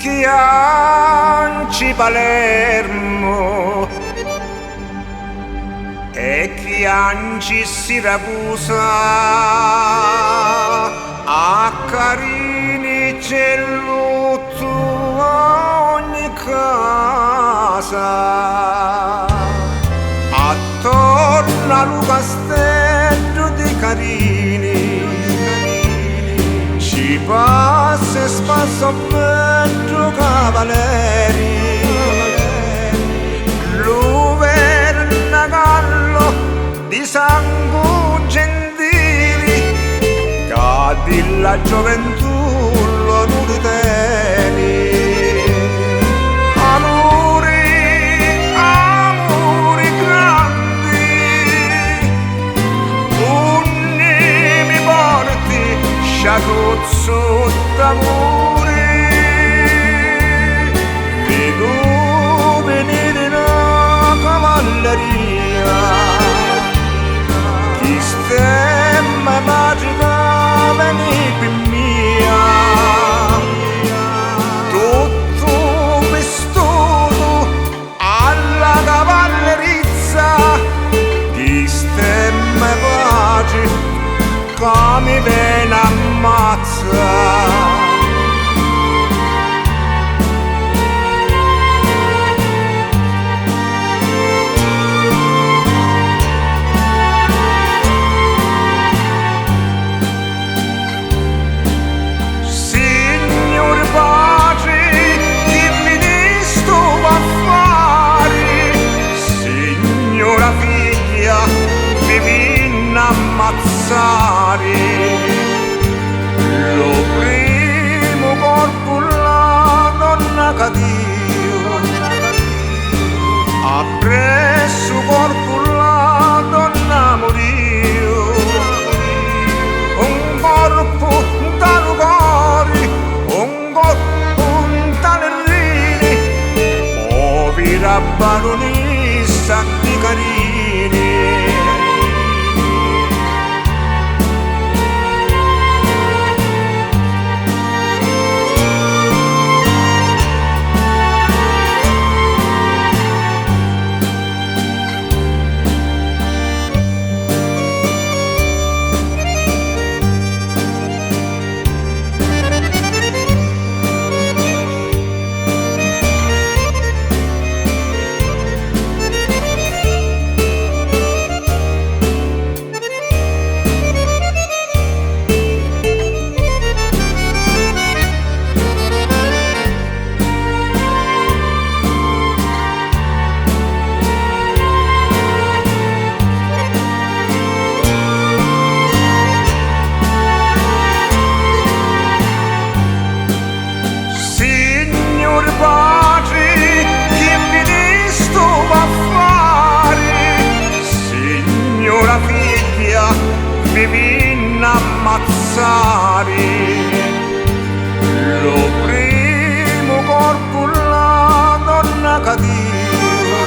Chianci Palermo e Chianci Siracusa, a Carini c'è lutto ogni casa, attorno al castello di Carini ci passa e spassa Pedro Cavaleri, Luvernagallo di sangue gentili, che della gioventù lo ritieni. Amori grandi, unni mi porti sciacuzzo d'amore, vedo venire la cavalleria, chi stemma magica veni per mia, tutto vestuto alla cavallerizza, chi stemma pace che mi viene ammazza. Ammazzare lo primo corpo la donna che Dio, appresso corpo la donna morì, un corpo da cuore, un corpo da rini, povera baronessa di Carini. Mi vinna ammazzare lo primo corpo la donna che Dio,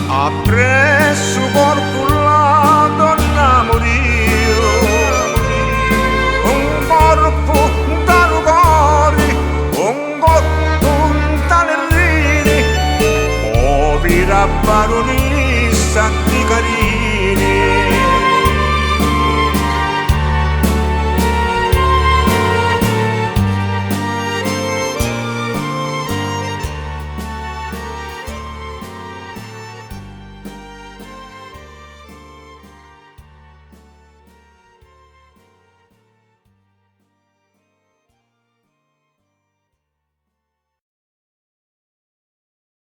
appresso corpo la donna morì, un corpo da cuore, un corpo da rini, povera baronessa di Carini.